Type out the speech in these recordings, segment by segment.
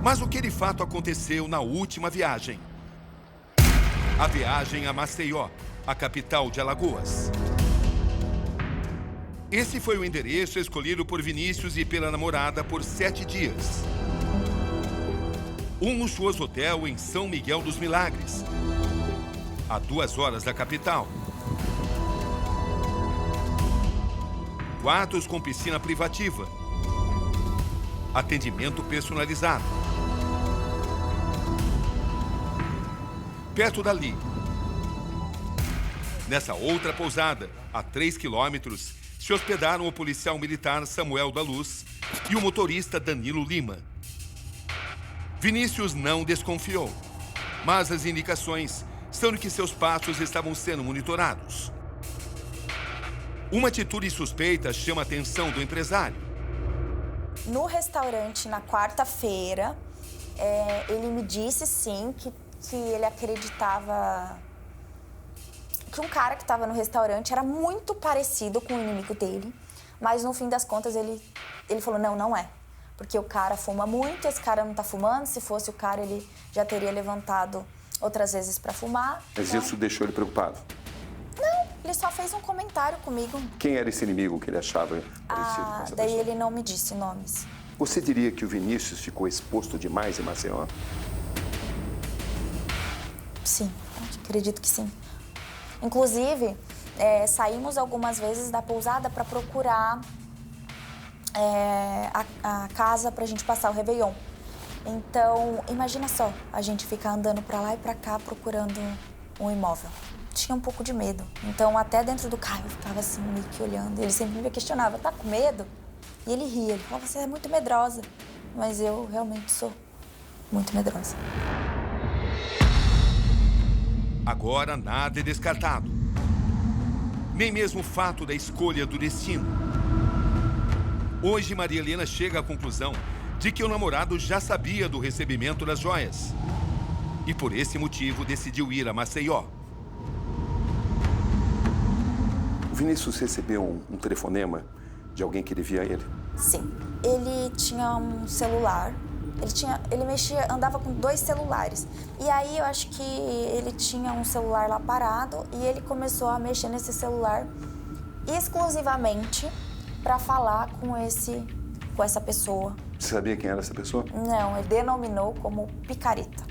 Mas o que de fato aconteceu na última viagem? A viagem a Maceió, a capital de Alagoas. Esse foi o endereço escolhido por Vinícius e pela namorada por 7 dias. Um luxuoso hotel em São Miguel dos Milagres, a 2 horas da capital. Quartos com piscina privativa. Atendimento personalizado. Perto dali, nessa outra pousada, a 3 quilômetros, se hospedaram o policial militar Samuel da Luz e o motorista Danilo Lima. Vinícius não desconfiou, mas as indicações são de que seus passos estavam sendo monitorados. Uma atitude suspeita chama a atenção do empresário. No restaurante, na quarta-feira, ele me disse, sim, que ele acreditava que um cara que estava no restaurante era muito parecido com o inimigo dele, mas no fim das contas ele falou, não é. Porque o cara fuma muito, esse cara não tá fumando, se fosse o cara ele já teria levantado outras vezes para fumar. Mas então... isso deixou ele preocupado? Não, ele só fez um comentário comigo. Quem era esse inimigo que ele achava parecido com essa daí pessoa? ele não me disse nomes. Você diria que o Vinícius ficou exposto demais em Maceió? Sim, acredito que sim. Inclusive, saímos algumas vezes da pousada para procurar a casa para a gente passar o Réveillon. Então, imagina só, a gente ficar andando para lá e para cá procurando um imóvel. Tinha um pouco de medo. Então, até dentro do carro eu ficava assim, meio que olhando. Ele sempre me questionava, tá com medo? E ele ria, ele falava, você é muito medrosa. Mas eu realmente sou muito medrosa. Agora nada é descartado. Nem mesmo o fato da escolha do destino. Hoje, Maria Helena chega à conclusão de que o namorado já sabia do recebimento das joias. E por esse motivo decidiu ir a Maceió. O Vinícius recebeu um telefonema de alguém que devia a ele? Sim. Ele tinha um celular. Ele andava com 2 celulares. E aí eu acho que ele tinha um celular lá parado e ele começou a mexer nesse celular exclusivamente para falar com essa pessoa. Você sabia quem era essa pessoa? Não, ele denominou como picareta.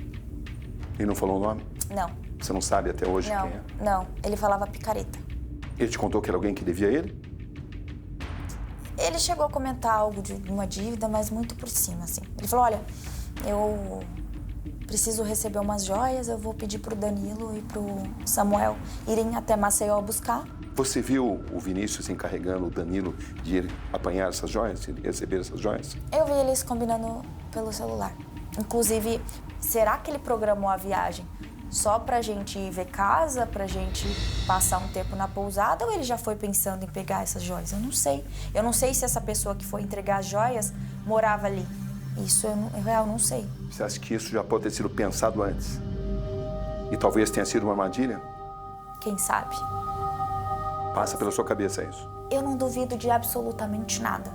Ele não falou o nome? Não. Você não sabe até hoje quem é? Não, ele falava picareta. Ele te contou que era alguém que devia a ele? Ele chegou a comentar algo de uma dívida, mas muito por cima, assim. Ele falou, olha, eu preciso receber umas joias, eu vou pedir pro Danilo e pro Samuel irem até Maceió buscar. Você viu o Vinícius encarregando o Danilo de ir apanhar essas joias, de receber essas joias? Eu vi eles combinando pelo celular. Inclusive, será que ele programou a viagem só pra gente ir ver casa, pra gente passar um tempo na pousada, ou ele já foi pensando em pegar essas joias? Eu não sei. Eu não sei se essa pessoa que foi entregar as joias morava ali. Isso eu real não sei. Você acha que isso já pode ter sido pensado antes? E talvez tenha sido uma armadilha? Quem sabe? Passa pela sua cabeça isso? Eu não duvido de absolutamente nada.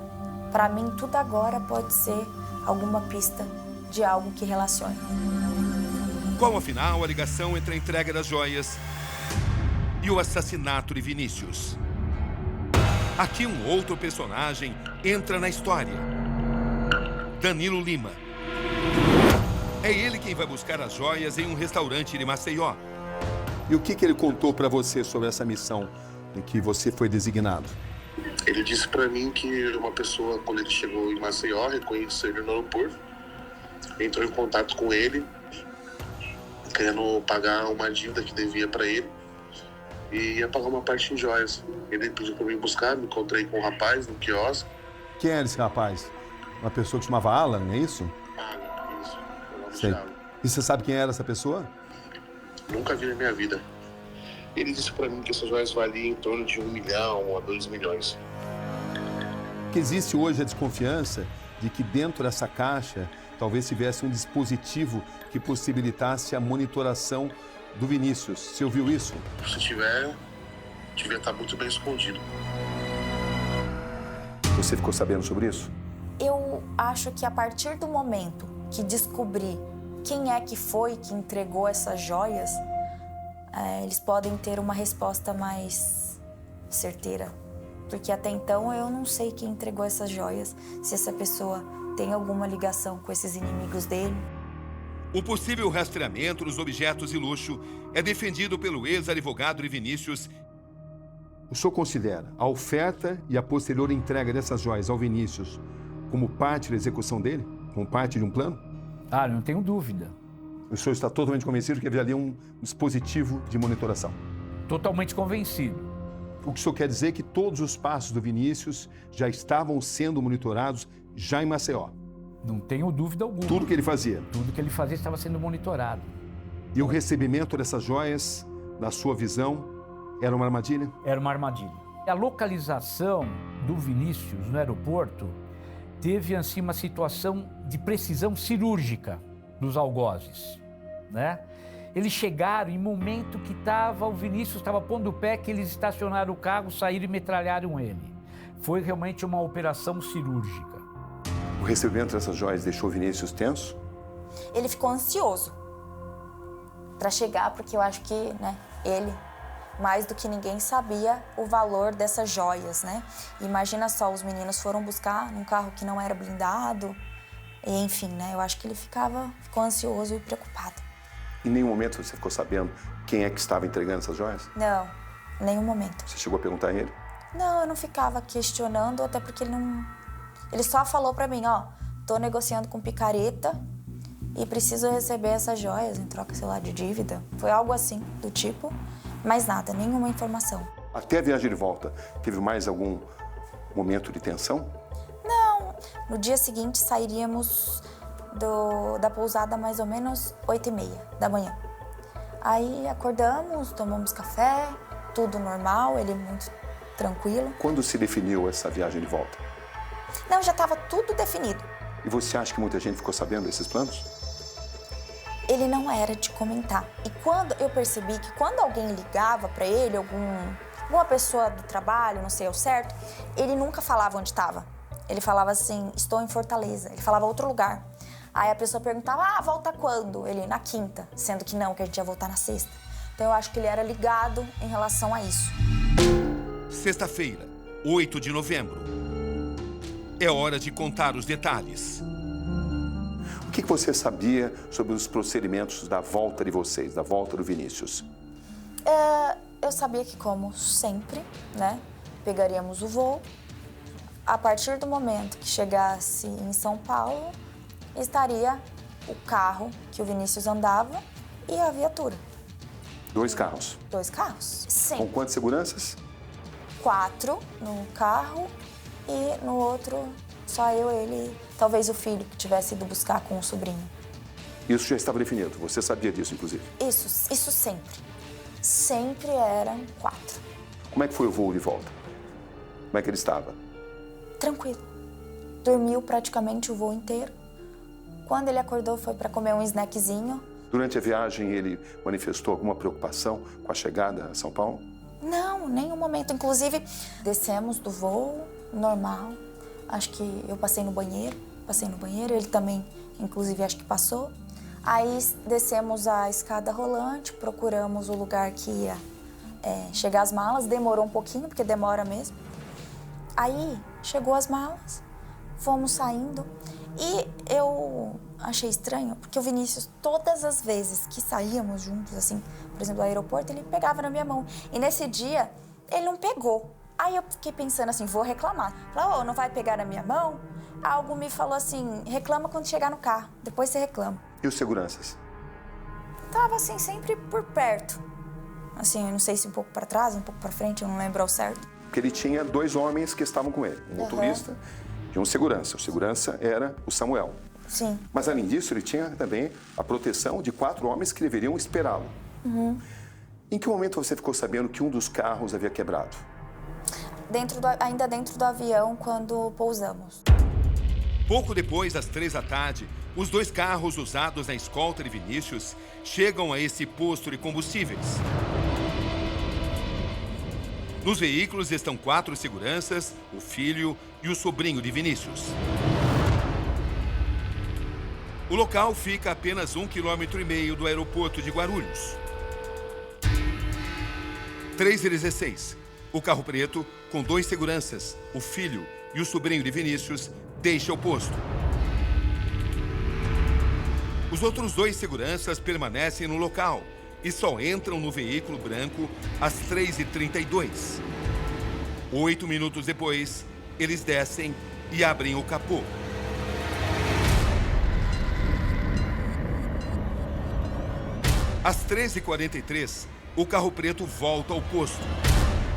Pra mim, tudo agora pode ser alguma pista de algo que relacione. Qual, afinal, a ligação entre a entrega das joias e o assassinato de Vinícius? Aqui um outro personagem entra na história. Danilo Lima. É ele quem vai buscar as joias em um restaurante de Maceió. E o que ele contou para você sobre essa missão em que você foi designado? Ele disse para mim que uma pessoa, quando ele chegou em Maceió, reconheceu ele no aeroporto, entrou em contato com ele, querendo pagar uma dívida que devia para ele e ia pagar uma parte em joias. Ele pediu para mim buscar, me encontrei com um rapaz no quiosque. Quem era esse rapaz? Uma pessoa que chamava Alan, não é isso? Alan, isso. Meu nome Sei. é Alan. E você sabe quem era essa pessoa? Nunca vi na minha vida. Ele disse para mim que essas joias valiam em torno de 1 milhão a 2 milhões. Que existe hoje a desconfiança de que dentro dessa caixa talvez tivesse um dispositivo que possibilitasse a monitoração do Vinícius. Você ouviu isso? Se tiver, devia estar muito bem escondido. Você ficou sabendo sobre isso? Eu acho que a partir do momento que descobrir quem é que foi que entregou essas joias, eles podem ter uma resposta mais certeira. Porque até então eu não sei quem entregou essas joias, se essa pessoa tem alguma ligação com esses inimigos dele. O possível rastreamento dos objetos de luxo é defendido pelo ex-advogado de Vinícius. O senhor considera a oferta e a posterior entrega dessas joias ao Vinícius como parte da execução dele? Como parte de um plano? Ah, não tenho dúvida. O senhor está totalmente convencido que havia ali um dispositivo de monitoração? Totalmente convencido. O que o senhor quer dizer é que todos os passos do Vinícius já estavam sendo monitorados já em Maceió? Não tenho dúvida alguma. Tudo que ele fazia? Tudo que ele fazia estava sendo monitorado. E o recebimento dessas joias, na sua visão, era uma armadilha? Era uma armadilha. A localização do Vinícius no aeroporto teve, assim, uma situação de precisão cirúrgica dos algozes, né? Eles chegaram em momento que o Vinícius estava pondo o pé, que eles estacionaram o carro, saíram e metralharam ele. Foi realmente uma operação cirúrgica. O recebimento dessas joias deixou o Vinícius tenso? Ele ficou ansioso para chegar, porque eu acho que, ele, mais do que ninguém, sabia o valor dessas joias, né? Imagina só, os meninos foram buscar num carro que não era blindado, e, enfim, eu acho que ele ficou ansioso e preocupado. Em nenhum momento você ficou sabendo quem é que estava entregando essas joias? Não, em nenhum momento. Você chegou a perguntar a ele? Não, eu não ficava questionando, até porque ele não... Ele só falou pra mim, tô negociando com picareta e preciso receber essas joias em troca, sei lá, de dívida. Foi algo assim, do tipo, mas nada, nenhuma informação. Até a viagem de volta, teve mais algum momento de tensão? Não, no dia seguinte sairíamos da pousada mais ou menos 8h30 da manhã. Aí acordamos, tomamos café, tudo normal, ele muito tranquilo. Quando se definiu essa viagem de volta? Não, já estava tudo definido. E você acha que muita gente ficou sabendo desses planos? Ele não era de comentar. E quando eu percebi que quando alguém ligava para ele, alguma pessoa do trabalho, não sei ao certo, ele nunca falava onde estava. Ele falava assim, estou em Fortaleza. Ele falava outro lugar. Aí a pessoa perguntava, volta quando? Ele, na quinta, sendo que não, que a gente ia voltar na sexta. Então eu acho que ele era ligado em relação a isso. Sexta-feira, 8 de novembro. É hora de contar os detalhes. O que você sabia sobre os procedimentos da volta de vocês, da volta do Vinícius? Eu sabia que, como sempre, pegaríamos o voo. A partir do momento que chegasse em São Paulo, estaria o carro que o Vinícius andava e a viatura. 2 carros? 2 carros, sim. Com quantas seguranças? 4 no carro e no outro só eu, ele, talvez o filho que tivesse ido buscar com o sobrinho. Isso já estava definido, você sabia disso, inclusive? Isso sempre. Sempre eram 4. Como é que foi o voo de volta? Como é que ele estava? Tranquilo. Dormiu praticamente o voo inteiro. Quando ele acordou, foi para comer um snackzinho. Durante a viagem, ele manifestou alguma preocupação com a chegada a São Paulo? Não, nenhum momento. Inclusive, descemos do voo, normal. Acho que eu passei no banheiro, ele também, inclusive, acho que passou. Aí descemos a escada rolante, procuramos o lugar que ia chegar as malas. Demorou um pouquinho, porque demora mesmo. Aí chegou as malas, fomos saindo. E eu achei estranho, porque o Vinícius, todas as vezes que saíamos juntos, assim, por exemplo, do aeroporto, ele pegava na minha mão. E nesse dia, ele não pegou. Aí eu fiquei pensando assim, vou reclamar. Falei, não vai pegar na minha mão? Algo me falou assim, reclama quando chegar no carro, depois você reclama. E os seguranças? Tava assim, sempre por perto. Assim, eu não sei se um pouco para trás, um pouco para frente, eu não lembro ao certo. Porque ele tinha 2 homens que estavam com ele, um motorista e um segurança. O segurança era o Samuel. Sim. Mas, além disso, ele tinha também a proteção de 4 homens que deveriam esperá-lo. Em que momento você ficou sabendo que um dos carros havia quebrado? Ainda dentro do avião, quando pousamos. Pouco depois das 3 da tarde, os 2 carros usados na escolta de Vinícius chegam a esse posto de combustíveis. Nos veículos estão 4 seguranças, o filho e o sobrinho de Vinícius. O local fica a apenas 1,5 km do aeroporto de Guarulhos. 3h16. O carro preto, com 2 seguranças, o filho e o sobrinho de Vinícius, deixa o posto. Os outros 2 seguranças permanecem no local e só entram no veículo branco às 3h32. 8 minutos depois, eles descem e abrem o capô. Às 13h43, o carro preto volta ao posto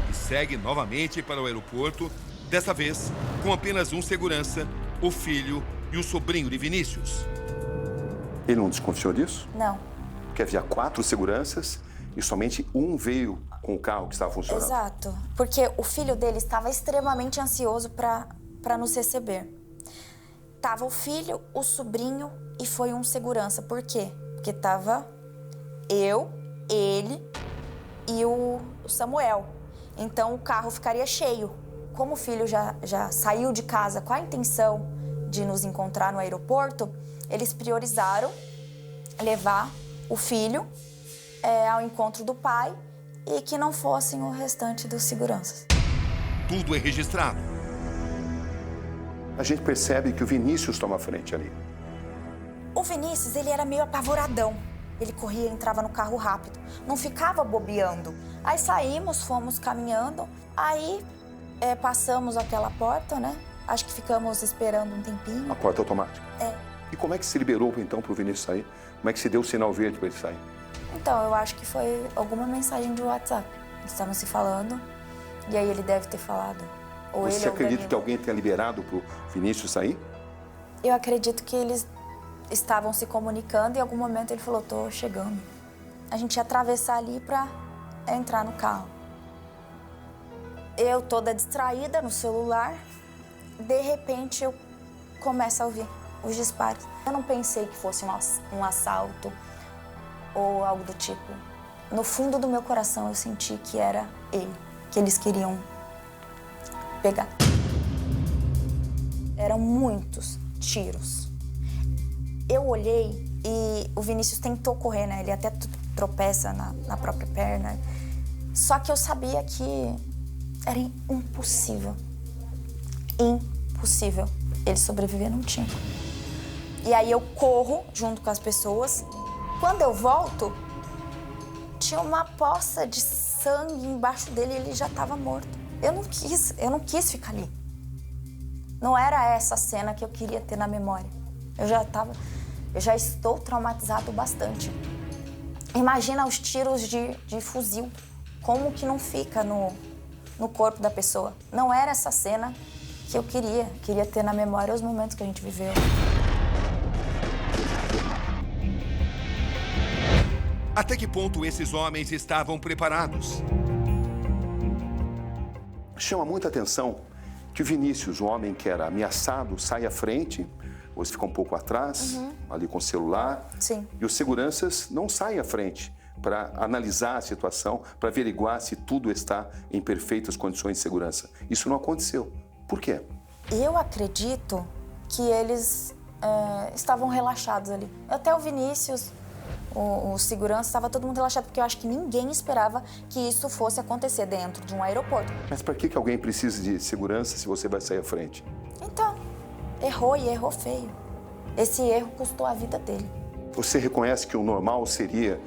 e segue novamente para o aeroporto, dessa vez com apenas um segurança, o filho e o sobrinho de Vinícius. Ele não desconfiou disso? Não. Porque havia 4 seguranças e somente um veio com o carro que estava funcionando. Exato. Porque o filho dele estava extremamente ansioso para nos receber. Tava o filho, o sobrinho e foi um segurança. Por quê? Porque tava eu, ele e o Samuel. Então o carro ficaria cheio. Como o filho já saiu de casa com a intenção de nos encontrar no aeroporto, eles priorizaram levar o filho ao encontro do pai e que não fossem o restante dos seguranças. Tudo é registrado. A gente percebe que o Vinícius toma a frente ali. O Vinícius, ele era meio apavoradão. Ele corria e entrava no carro rápido. Não ficava bobeando. Aí saímos, fomos caminhando. Aí passamos aquela porta, né? Acho que ficamos esperando um tempinho. A porta automática. É. E como é que se liberou, então, para o Vinícius sair? Como é que se deu o sinal verde para ele sair? Então, eu acho que foi alguma mensagem de WhatsApp. Eles estavam se falando e aí ele deve ter falado. Ou Você ele ou o acredita Danilo. que alguém tenha liberado para o Vinícius sair? Eu acredito que eles estavam se comunicando e em algum momento ele falou, tô chegando. A gente ia atravessar ali para entrar no carro. Eu toda distraída no celular, de repente eu começo a ouvir os disparos. Eu não pensei que fosse um assalto ou algo do tipo. No fundo do meu coração eu senti que era ele, que eles queriam pegar. Eram muitos tiros. Eu olhei e o Vinícius tentou correr, né? Ele até tropeça na própria perna. Só que eu sabia que era impossível. Impossível. Ele sobreviver não tinha. E aí eu corro junto com as pessoas. Quando eu volto, tinha uma poça de sangue embaixo dele e ele já estava morto. Eu não quis ficar ali. Não era essa cena que eu queria ter na memória. Eu já estou traumatizado bastante. Imagina os tiros de fuzil. Como que não fica no corpo da pessoa? Não era essa cena que eu queria ter na memória os momentos que a gente viveu. Até que ponto esses homens estavam preparados? Chama muita atenção que o Vinícius, o homem que era ameaçado, sai à frente, ou fica um pouco atrás, ali com o celular. Sim. E os seguranças não saem à frente para analisar a situação, para averiguar se tudo está em perfeitas condições de segurança. Isso não aconteceu. Por quê? Eu acredito que eles estavam relaxados ali. Até o Vinícius, o segurança, estava todo mundo relaxado, porque eu acho que ninguém esperava que isso fosse acontecer dentro de um aeroporto. Mas para que alguém precisa de segurança se você vai sair à frente? Então, errou e errou feio. Esse erro custou a vida dele. Você reconhece que o normal seria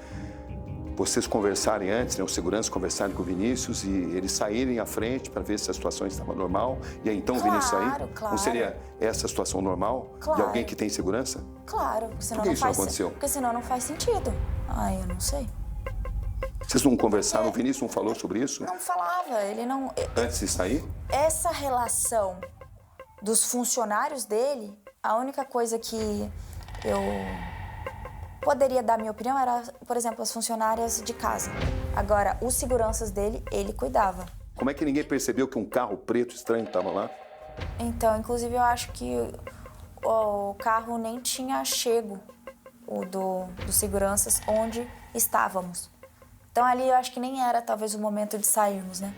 vocês conversarem antes, né, os seguranças conversarem com o Vinícius e eles saírem à frente para ver se a situação estava normal e aí então o Vinícius sair? Claro. Não seria essa a situação normal Claro. de alguém que tem segurança? Claro, senão Por que isso não aconteceu? Porque senão não faz sentido. Ai, eu não sei. Vocês não conversaram? O Vinícius não falou sobre isso? Não falava, ele não... Antes de sair? Essa relação dos funcionários dele, a única coisa que eu poderia dar minha opinião era, por exemplo, as funcionárias de casa. Agora, os seguranças dele, ele cuidava. Como é que ninguém percebeu que um carro preto estranho estava lá? Então, inclusive, eu acho que o carro nem tinha chego, o dos seguranças, onde estávamos. Então, ali eu acho que nem era, talvez, o momento de sairmos, né?